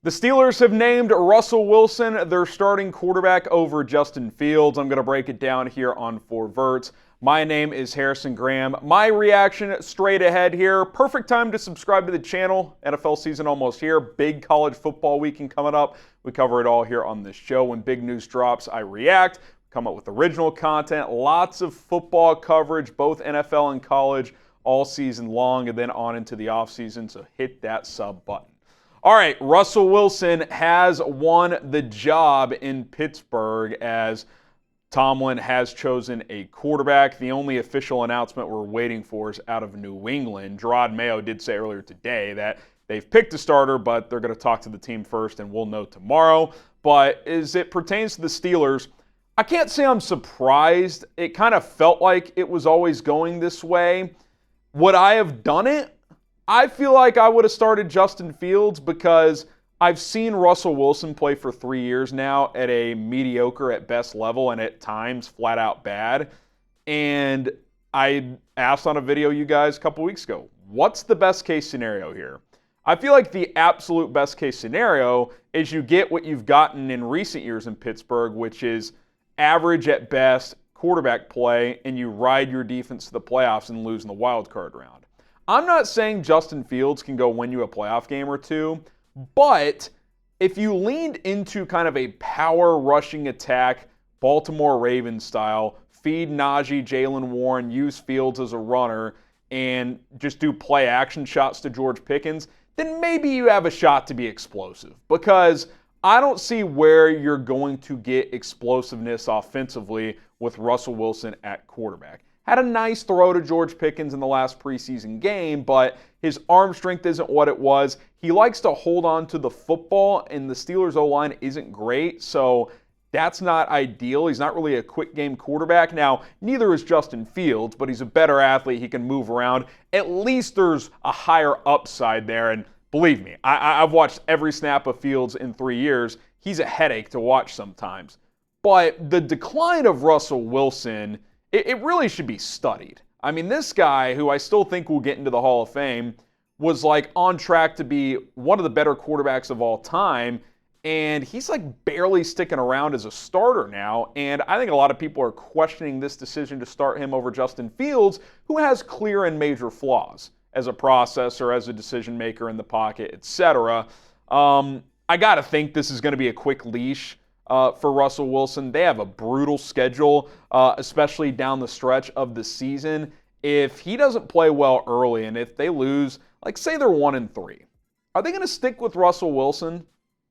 The Steelers have named Russell Wilson their starting quarterback over Justin Fields. I'm going to break it down here on Verts. My name is Harrison Graham. My reaction straight ahead here. Perfect time to subscribe to the channel. NFL season almost here. Big college football weekend coming up. We cover it all here on this show. When big news drops, I react. Come up with original content. Lots of football coverage, both NFL and college, all season long, and then on into the offseason. So hit that sub button. All right, Russell Wilson has won the job in Pittsburgh as Tomlin has chosen a quarterback. The only official announcement we're waiting for is out of New England. Gerard Mayo did say earlier today that they've picked a starter, but they're going to talk to the team first, and we'll know tomorrow. But as it pertains to the Steelers, I can't say I'm surprised. It kind of felt like it was always going this way. Would I have done it? I feel like I would have started Justin Fields because I've seen Russell Wilson play for 3 years now at a mediocre at best level and at times flat out bad. And I asked on a video you guys a couple weeks ago, what's the best case scenario here? I feel like the absolute best case scenario is you get what you've gotten in recent years in Pittsburgh, which is average at best quarterback play, and you ride your defense to the playoffs and lose in the wild card round. I'm not saying Justin Fields can go win you a playoff game or two, but if you leaned into kind of a power rushing attack, Baltimore Ravens style, feed Najee, Jalen Warren, use Fields as a runner, and just do play action shots to George Pickens, then maybe you have a shot to be explosive. Because I don't see where you're going to get explosiveness offensively with Russell Wilson at quarterback. Had a nice throw to George Pickens in the last preseason game, but his arm strength isn't what it was. He likes to hold on to the football, and the Steelers' O-line isn't great, so that's not ideal. He's not really a quick game quarterback. Now, neither is Justin Fields, but he's a better athlete. He can move around. At least there's a higher upside there, and believe me, I've watched every snap of Fields in 3 years. He's a headache to watch sometimes. But the decline of Russell Wilson, it really should be studied. I mean, this guy, who I still think will get into the Hall of Fame, was like on track to be one of the better quarterbacks of all time, and he's like barely sticking around as a starter now, and I think a lot of people are questioning this decision to start him over Justin Fields, who has clear and major flaws as a processor, as a decision maker in the pocket, etc. I got to think this is going to be a quick leash for Russell Wilson. They have a brutal schedule, especially down the stretch of the season. If he doesn't play well early, and if they lose, like say they're 1-3, are they going to stick with Russell Wilson?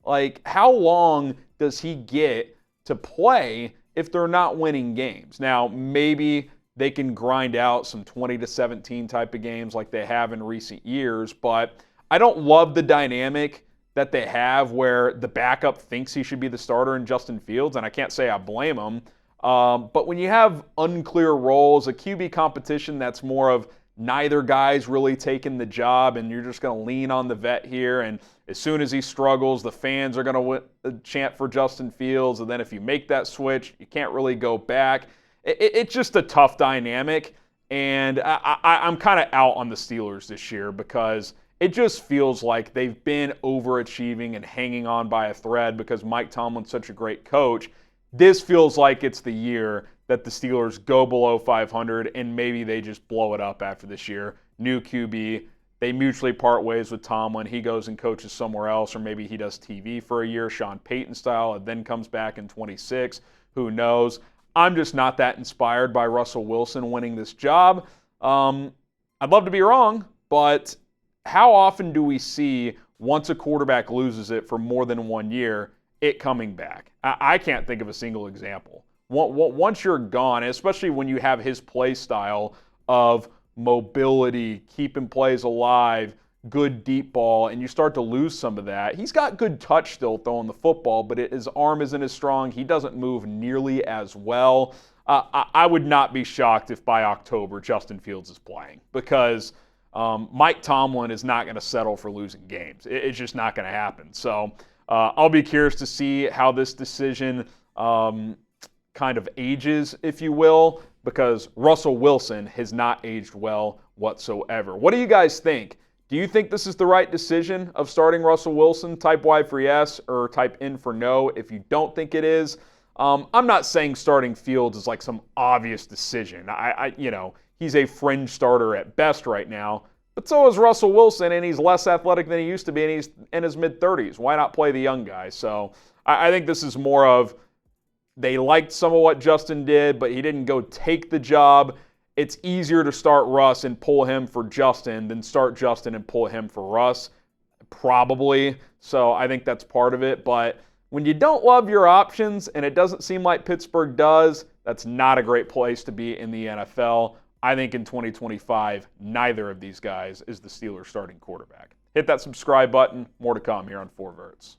Like, how long does he get to play if they're not winning games? Now, maybe they can grind out some 20-17 type of games like they have in recent years, but I don't love the dynamic that they have where the backup thinks he should be the starter in Justin Fields, and I can't say I blame him. But when you have unclear roles, a QB competition that's more of neither guy's really taking the job, and you're just going to lean on the vet here, and as soon as he struggles, the fans are going to chant for Justin Fields, and then if you make that switch, you can't really go back. It's just a tough dynamic, and I'm kind of out on the Steelers this year because it just feels like they've been overachieving and hanging on by a thread because Mike Tomlin's such a great coach. This feels like it's the year that the Steelers go below 500 and maybe they just blow it up after this year. New QB, they mutually part ways with Tomlin. He goes and coaches somewhere else, or maybe he does TV for a year, Sean Payton style, and then comes back in 26. Who knows? I'm just not that inspired by Russell Wilson winning this job. I'd love to be wrong, but how often do we see, once a quarterback loses it for more than 1 year, it coming back? I can't think of a single example. Once you're gone, especially when you have his play style of mobility, keeping plays alive, good deep ball, and you start to lose some of that. He's got good touch still throwing the football, but his arm isn't as strong. He doesn't move nearly as well. I would not be shocked if by October Justin Fields is playing because Mike Tomlin is not going to settle for losing games. It's just not going to happen. So I'll be curious to see how this decision kind of ages, if you will, because Russell Wilson has not aged well whatsoever. What do you guys think? Do you think this is the right decision of starting Russell Wilson? Type Y for yes or type in for no if you don't think it is. I'm not saying starting Fields is like some obvious decision. He's a fringe starter at best right now. But so is Russell Wilson, and he's less athletic than he used to be, and he's in his mid-30s. Why not play the young guy? So I think this is more of they liked some of what Justin did, but he didn't go take the job. It's easier to start Russ and pull him for Justin than start Justin and pull him for Russ, probably. So I think that's part of it. But when you don't love your options, and it doesn't seem like Pittsburgh does, that's not a great place to be in the NFL. I think in 2025, neither of these guys is the Steelers starting quarterback. Hit that subscribe button. More to come here on 4 Verts.